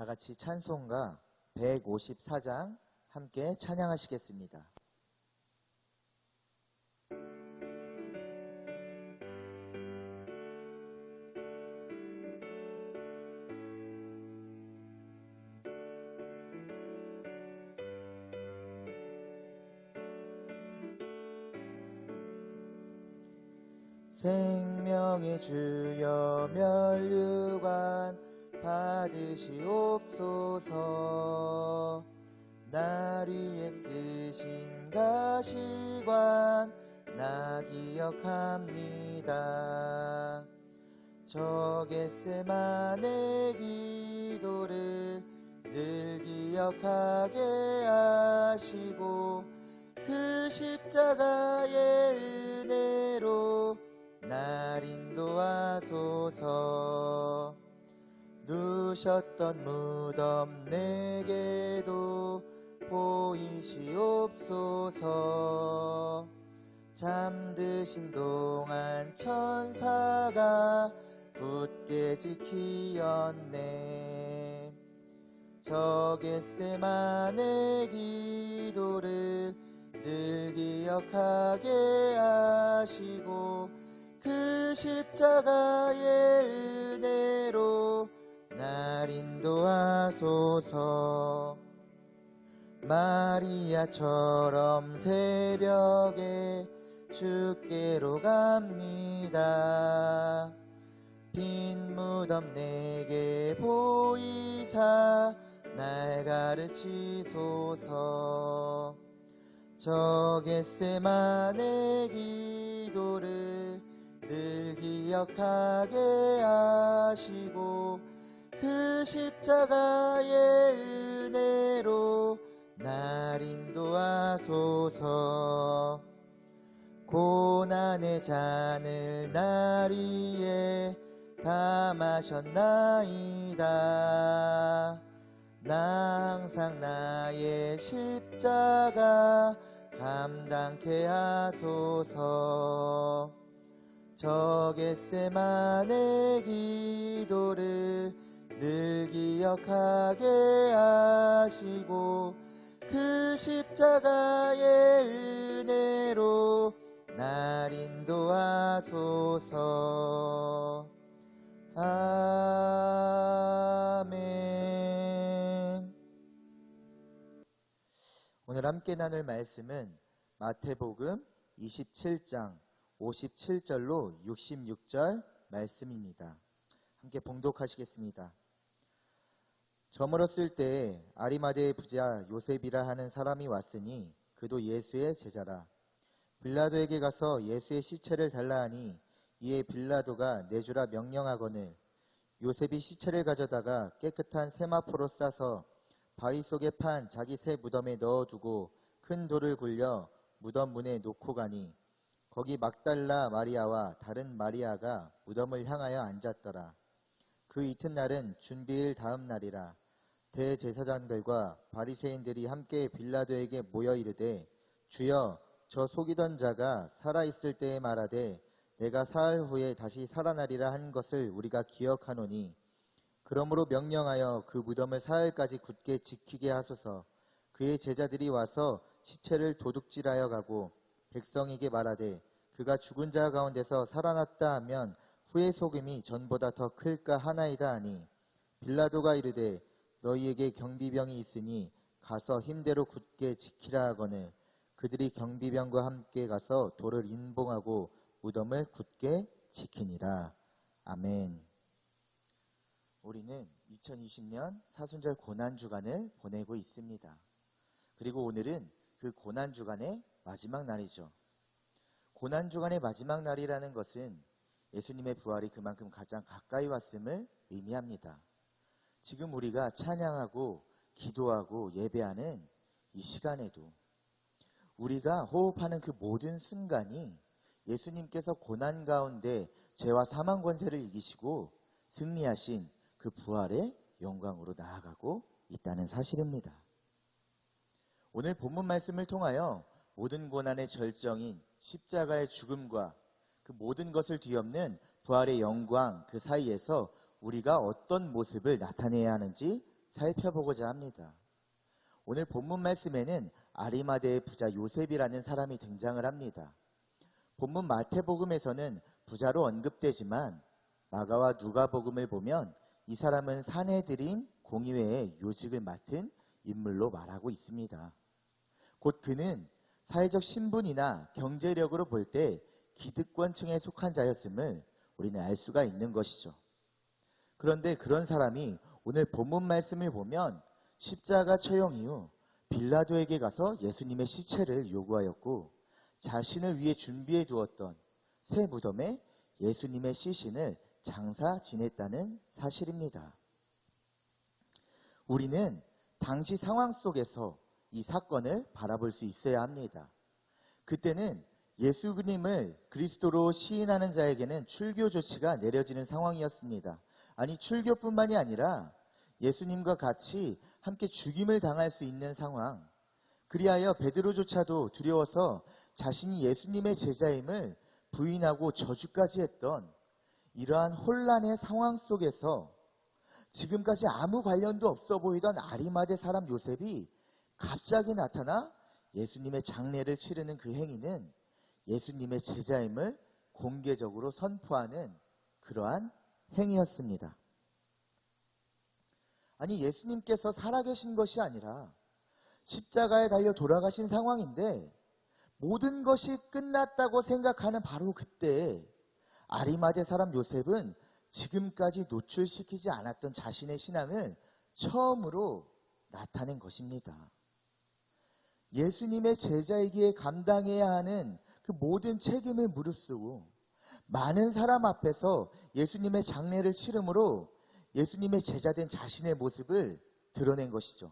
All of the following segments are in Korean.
다 같이 찬송가 154장 함께 찬양하시겠습니다. 생명의 주여 면류관 받으시옵소서. 날 위에 쓰신 가시관 나 기억합니다. 저 겟세마네 기도를 늘 기억하게 하시고 그 십자가의 은혜로 날 인도하소서. 누셨던 무덤 내게도 보이시옵소서. 잠드신 동안 천사가 굳게 지키었네. 저 겟세마네 기도를 늘 기억하게 하시고 그 십자가의 은혜로 날 인도하소서. 마리아처럼 새벽에 주께로 갑니다. 빈 무덤 내게 보이사 날 가르치소서. 저 겟세마네 기도를 늘 기억하게 하시고 그 십자가의 은혜로 날 인도하소서. 고난의 잔을 날 위에 다 마셨나이다. 나 항상 나의 십자가 감당케 하소서. 저 겟세마네 기도를 늘 기억하게 하시고 그 십자가의 은혜로 날 인도하소서. 아멘. 오늘 함께 나눌 말씀은 마태복음 27장 57절로 66절 말씀입니다. 함께 봉독하시겠습니다. 저물었을 때에 아리마대의 부자 요셉이라 하는 사람이 왔으니 그도 예수의 제자라. 빌라도에게 가서 예수의 시체를 달라 하니 이에 빌라도가 내주라 명령하거늘 요셉이 시체를 가져다가 깨끗한 세마포로 싸서 바위 속에 판 자기 새 무덤에 넣어두고 큰 돌을 굴려 무덤 문에 놓고 가니 거기 막달라 마리아와 다른 마리아가 무덤을 향하여 앉았더라. 그 이튿날은 준비일 다음 날이라. 대제사장들과 바리새인들이 함께 빌라도에게 모여 이르되 주여 저 속이던 자가 살아있을 때에 말하되 내가 사흘 후에 다시 살아나리라 한 것을 우리가 기억하노니 그러므로 명령하여 그 무덤을 사흘까지 굳게 지키게 하소서. 그의 제자들이 와서 시체를 도둑질하여 가고 백성에게 말하되 그가 죽은 자 가운데서 살아났다 하면 후의 속임이 전보다 더 클까 하나이다 하니 빌라도가 이르되 너희에게 경비병이 있으니 가서 힘대로 굳게 지키라 하거늘 그들이 경비병과 함께 가서 돌을 인봉하고 무덤을 굳게 지키니라. 아멘. 우리는 2020년 사순절 고난주간을 보내고 있습니다. 그리고 오늘은 그 고난주간의 마지막 날이죠. 고난주간의 마지막 날이라는 것은 예수님의 부활이 그만큼 가장 가까이 왔음을 의미합니다. 지금 우리가 찬양하고 기도하고 예배하는 이 시간에도 우리가 호흡하는 그 모든 순간이 예수님께서 고난 가운데 죄와 사망 권세를 이기시고 승리하신 그 부활의 영광으로 나아가고 있다는 사실입니다. 오늘 본문 말씀을 통하여 모든 고난의 절정인 십자가의 죽음과 그 모든 것을 뒤엎는 부활의 영광 그 사이에서 우리가 어떤 모습을 나타내야 하는지 살펴보고자 합니다. 오늘 본문 말씀에는 아리마대의 부자 요셉이라는 사람이 등장을 합니다. 본문 마태복음에서는 부자로 언급되지만 마가와 누가복음을 보면 이 사람은 사내들인 공의회의 요직을 맡은 인물로 말하고 있습니다. 곧 그는 사회적 신분이나 경제력으로 볼 때 기득권층에 속한 자였음을 우리는 알 수가 있는 것이죠. 그런데 그런 사람이 오늘 본문 말씀을 보면 십자가 처형 이후 빌라도에게 가서 예수님의 시체를 요구하였고 자신을 위해 준비해 두었던 새 무덤에 예수님의 시신을 장사 지냈다는 사실입니다. 우리는 당시 상황 속에서 이 사건을 바라볼 수 있어야 합니다. 그때는 예수님을 그리스도로 시인하는 자에게는 출교 조치가 내려지는 상황이었습니다. 아니, 출교뿐만이 아니라 예수님과 같이 함께 죽임을 당할 수 있는 상황. 그리하여 베드로조차도 두려워서 자신이 예수님의 제자임을 부인하고 저주까지 했던 이러한 혼란의 상황 속에서 지금까지 아무 관련도 없어 보이던 아리마대 사람 요셉이 갑자기 나타나 예수님의 장례를 치르는 그 행위는 예수님의 제자임을 공개적으로 선포하는 그러한 행위였습니다. 아니, 예수님께서 살아계신 것이 아니라 십자가에 달려 돌아가신 상황인데 모든 것이 끝났다고 생각하는 바로 그때 아리마대 사람 요셉은 지금까지 노출시키지 않았던 자신의 신앙을 처음으로 나타낸 것입니다. 예수님의 제자이기에 감당해야 하는 그 모든 책임을 무릅쓰고 많은 사람 앞에서 예수님의 장례를 치름으로 예수님의 제자된 자신의 모습을 드러낸 것이죠.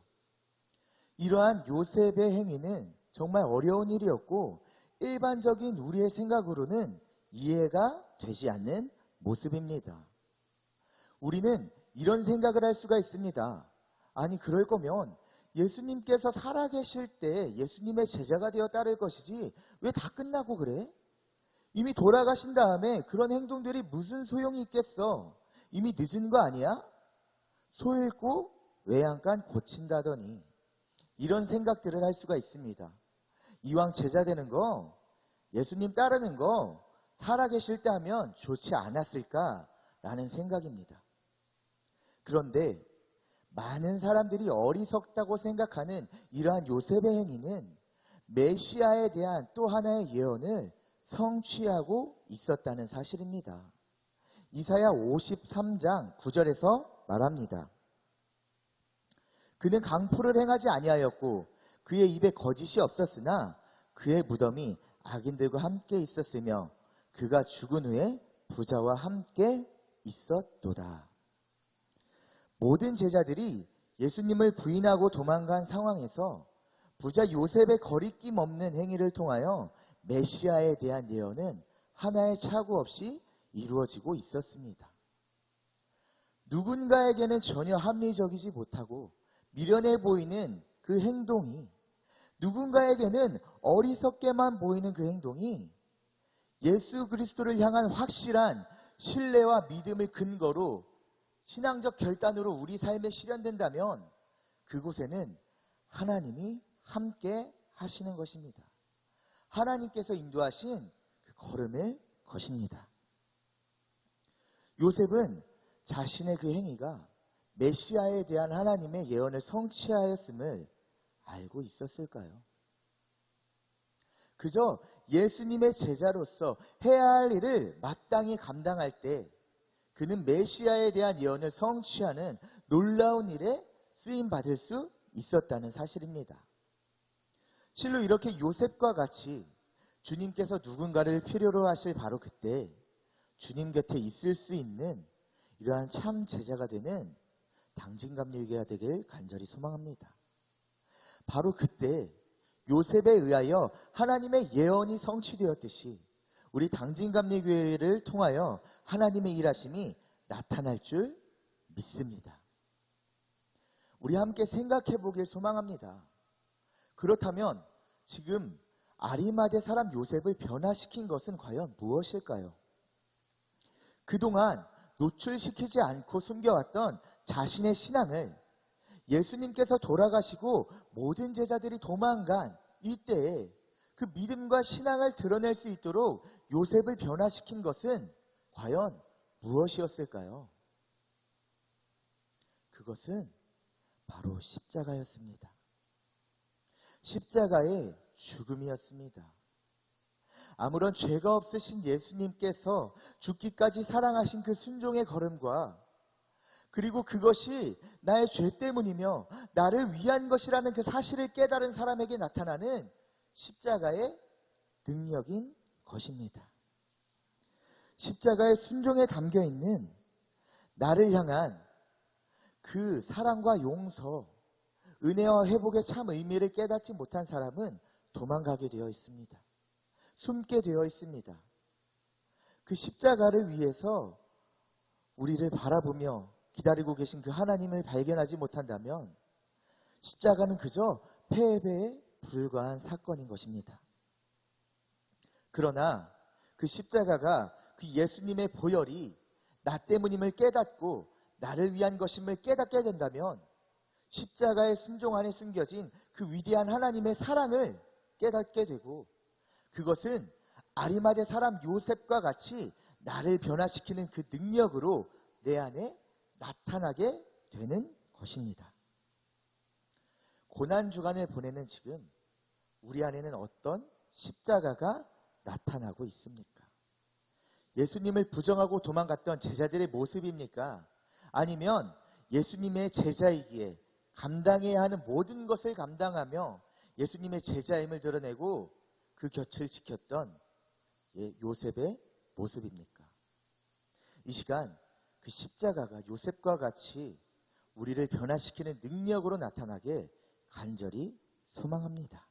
이러한 요셉의 행위는 정말 어려운 일이었고 일반적인 우리의 생각으로는 이해가 되지 않는 모습입니다. 우리는 이런 생각을 할 수가 있습니다. 아니, 그럴 거면 예수님께서 살아계실 때 예수님의 제자가 되어 따를 것이지 왜 다 끝나고 그래? 이미 돌아가신 다음에 그런 행동들이 무슨 소용이 있겠어? 이미 늦은 거 아니야? 소 잃고 외양간 고친다더니 이런 생각들을 할 수가 있습니다. 이왕 제자 되는 거, 예수님 따르는 거 살아계실 때 하면 좋지 않았을까라는 생각입니다. 그런데 많은 사람들이 어리석다고 생각하는 이러한 요셉의 행위는 메시아에 대한 또 하나의 예언을 성취하고 있었다는 사실입니다. 이사야 53장 9절에서 말합니다. 그는 강포를 행하지 아니하였고 그의 입에 거짓이 없었으나 그의 무덤이 악인들과 함께 있었으며 그가 죽은 후에 부자와 함께 있었도다. 모든 제자들이 예수님을 부인하고 도망간 상황에서 부자 요셉의 거리낌 없는 행위를 통하여 메시아에 대한 예언은 하나의 착오 없이 이루어지고 있었습니다. 누군가에게는 전혀 합리적이지 못하고 미련해 보이는 그 행동이, 누군가에게는 어리석게만 보이는 그 행동이 예수 그리스도를 향한 확실한 신뢰와 믿음을 근거로 신앙적 결단으로 우리 삶에 실현된다면 그곳에는 하나님이 함께 하시는 것입니다. 하나님께서 인도하신 그 걸음을 것입니다. 요셉은 자신의 그 행위가 메시아에 대한 하나님의 예언을 성취하였음을 알고 있었을까요? 그저 예수님의 제자로서 해야 할 일을 마땅히 감당할 때 그는 메시아에 대한 예언을 성취하는 놀라운 일에 쓰임받을 수 있었다는 사실입니다. 실로 이렇게 요셉과 같이 주님께서 누군가를 필요로 하실 바로 그때 주님 곁에 있을 수 있는 이러한 참 제자가 되는 당진감리교회가 되길 간절히 소망합니다. 바로 그때 요셉에 의하여 하나님의 예언이 성취되었듯이 우리 당진감리교회를 통하여 하나님의 일하심이 나타날 줄 믿습니다. 우리 함께 생각해 보길 소망합니다. 그렇다면 지금 아리마대 사람 요셉을 변화시킨 것은 과연 무엇일까요? 그동안 노출시키지 않고 숨겨왔던 자신의 신앙을 예수님께서 돌아가시고 모든 제자들이 도망간 이때에 그 믿음과 신앙을 드러낼 수 있도록 요셉을 변화시킨 것은 과연 무엇이었을까요? 그것은 바로 십자가였습니다. 십자가의 죽음이었습니다. 아무런 죄가 없으신 예수님께서 죽기까지 사랑하신 그 순종의 걸음과 그리고 그것이 나의 죄 때문이며 나를 위한 것이라는 그 사실을 깨달은 사람에게 나타나는 십자가의 능력인 것입니다. 십자가의 순종에 담겨 있는 나를 향한 그 사랑과 용서, 은혜와 회복의 참 의미를 깨닫지 못한 사람은 도망가게 되어 있습니다. 숨게 되어 있습니다. 그 십자가를 위해서 우리를 바라보며 기다리고 계신 그 하나님을 발견하지 못한다면 십자가는 그저 패배에 불과한 사건인 것입니다. 그러나 그 십자가가 그 예수님의 보혈이 나 때문임을 깨닫고 나를 위한 것임을 깨닫게 된다면 십자가의 순종 안에 숨겨진 그 위대한 하나님의 사랑을 깨닫게 되고 그것은 아리마대 사람 요셉과 같이 나를 변화시키는 그 능력으로 내 안에 나타나게 되는 것입니다. 고난주간을 보내는 지금 우리 안에는 어떤 십자가가 나타나고 있습니까? 예수님을 부정하고 도망갔던 제자들의 모습입니까? 아니면 예수님의 제자이기에 감당해야 하는 모든 것을 감당하며 예수님의 제자임을 드러내고 그 곁을 지켰던 요셉의 모습입니까? 이 시간 그 십자가가 요셉과 같이 우리를 변화시키는 능력으로 나타나게 간절히 소망합니다.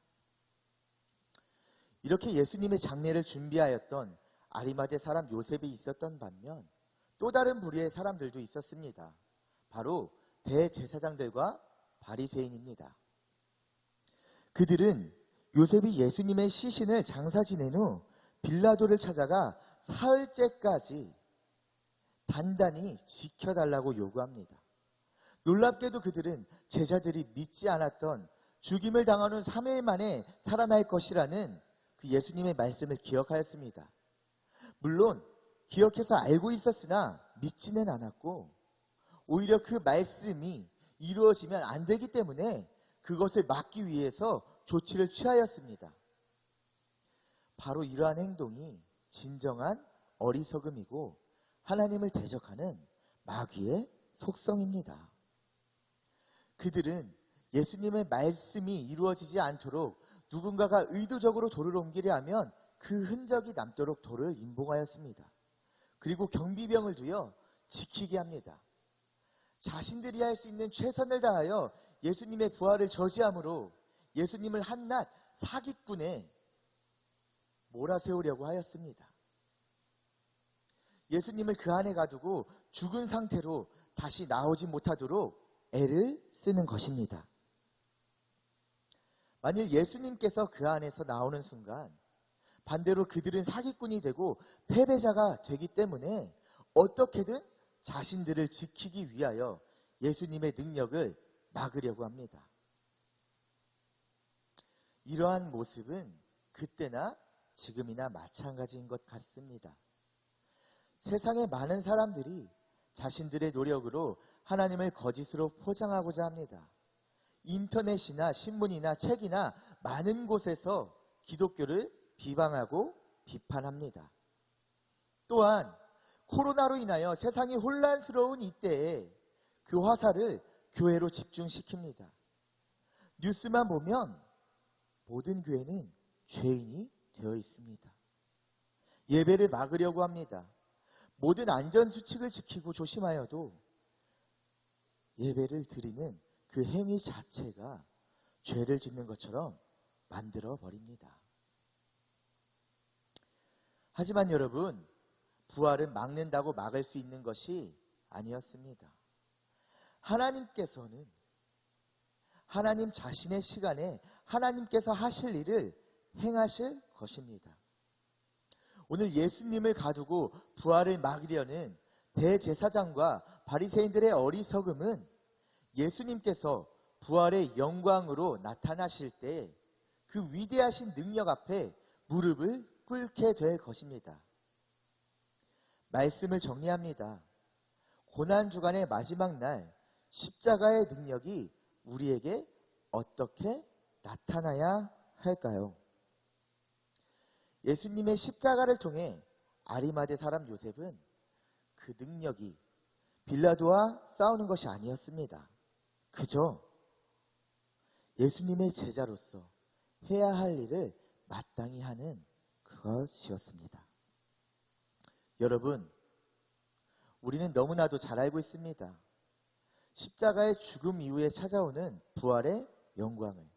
이렇게 예수님의 장례를 준비하였던 아리마대 사람 요셉이 있었던 반면 또 다른 부류의 사람들도 있었습니다. 바로 대제사장들과 바리새인입니다. 그들은 요셉이 예수님의 시신을 장사 지낸 후 빌라도를 찾아가 사흘째까지 단단히 지켜달라고 요구합니다. 놀랍게도 그들은 제자들이 믿지 않았던 죽임을 당한 후 3일 만에 살아날 것이라는 그 예수님의 말씀을 기억하였습니다. 물론 기억해서 알고 있었으나 믿지는 않았고 오히려 그 말씀이 이루어지면 안 되기 때문에 그것을 막기 위해서 조치를 취하였습니다. 바로 이러한 행동이 진정한 어리석음이고 하나님을 대적하는 마귀의 속성입니다. 그들은 예수님의 말씀이 이루어지지 않도록 누군가가 의도적으로 돌을 옮기려 하면 그 흔적이 남도록 돌을 임봉하였습니다. 그리고 경비병을 두어 지키게 합니다. 자신들이 할 수 있는 최선을 다하여 예수님의 부활을 저지함으로 예수님을 한낱 사기꾼에 몰아세우려고 하였습니다. 예수님을 그 안에 가두고 죽은 상태로 다시 나오지 못하도록 애를 쓰는 것입니다. 만일 예수님께서 그 안에서 나오는 순간 반대로 그들은 사기꾼이 되고 패배자가 되기 때문에 어떻게든 자신들을 지키기 위하여 예수님의 능력을 막으려고 합니다. 이러한 모습은 그때나 지금이나 마찬가지인 것 같습니다. 세상의 많은 사람들이 자신들의 노력으로 하나님을 거짓으로 포장하고자 합니다. 인터넷이나 신문이나 책이나 많은 곳에서 기독교를 비방하고 비판합니다. 또한 코로나로 인하여 세상이 혼란스러운 이때에 그 화살을 교회로 집중시킵니다. 뉴스만 보면 모든 교회는 죄인이 되어 있습니다. 예배를 막으려고 합니다. 모든 안전수칙을 지키고 조심하여도 예배를 드리는 그 행위 자체가 죄를 짓는 것처럼 만들어 버립니다. 하지만 여러분, 부활은 막는다고 막을 수 있는 것이 아니었습니다. 하나님께서는 하나님 자신의 시간에 하나님께서 하실 일을 행하실 것입니다. 오늘 예수님을 가두고 부활을 막으려는 대제사장과 바리새인들의 어리석음은 예수님께서 부활의 영광으로 나타나실 때 그 위대하신 능력 앞에 무릎을 꿇게 될 것입니다. 말씀을 정리합니다. 고난주간의 마지막 날 십자가의 능력이 우리에게 어떻게 나타나야 할까요? 예수님의 십자가를 통해 아리마대 사람 요셉은 그 능력이 빌라도와 싸우는 것이 아니었습니다. 그저 예수님의 제자로서 해야 할 일을 마땅히 하는 그것이었습니다. 여러분, 우리는 너무나도 잘 알고 있습니다. 십자가의 죽음 이후에 찾아오는 부활의 영광을,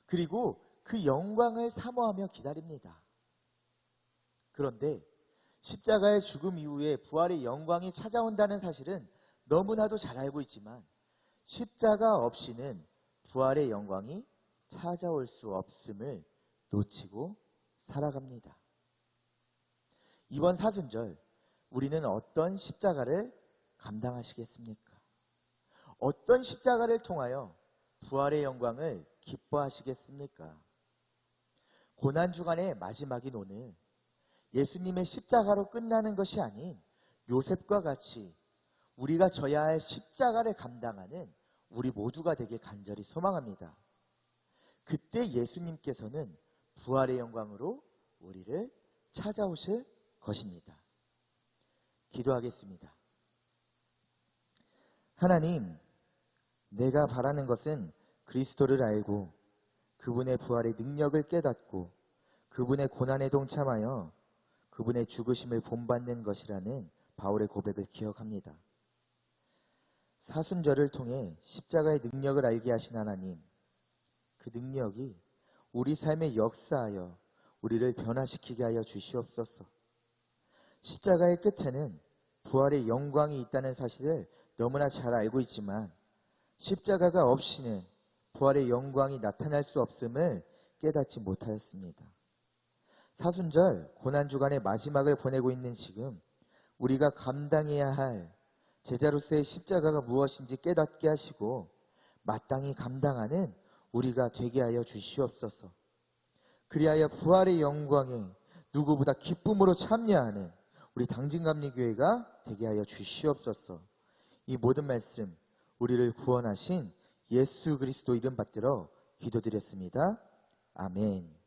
그리고 그 영광을 사모하며 기다립니다. 그런데 십자가의 죽음 이후에 부활의 영광이 찾아온다는 사실은 너무나도 잘 알고 있지만 십자가 없이는 부활의 영광이 찾아올 수 없음을 놓치고 살아갑니다. 이번 사순절 우리는 어떤 십자가를 감당하시겠습니까? 어떤 십자가를 통하여 부활의 영광을 기뻐하시겠습니까? 고난주간의 마지막인 오늘 예수님의 십자가로 끝나는 것이 아닌 요셉과 같이 우리가 져야 할 십자가를 감당하는 우리 모두가 되길 간절히 소망합니다. 그때 예수님께서는 부활의 영광으로 우리를 찾아오실 것입니다. 기도하겠습니다. 하나님, 내가 바라는 것은 그리스도를 알고 그분의 부활의 능력을 깨닫고 그분의 고난에 동참하여 그분의 죽으심을 본받는 것이라는 바울의 고백을 기억합니다. 사순절을 통해 십자가의 능력을 알게 하신 하나님, 그 능력이 우리 삶에 역사하여 우리를 변화시키게 하여 주시옵소서. 십자가의 끝에는 부활의 영광이 있다는 사실을 너무나 잘 알고 있지만 십자가가 없이는 부활의 영광이 나타날 수 없음을 깨닫지 못하였습니다. 사순절 고난주간의 마지막을 보내고 있는 지금 우리가 감당해야 할 제자로서의 십자가가 무엇인지 깨닫게 하시고 마땅히 감당하는 우리가 되게 하여 주시옵소서. 그리하여 부활의 영광에 누구보다 기쁨으로 참여하는 우리 당진감리교회가 되게 하여 주시옵소서. 이 모든 말씀 우리를 구원하신 예수 그리스도 이름 받들어 기도드렸습니다. 아멘.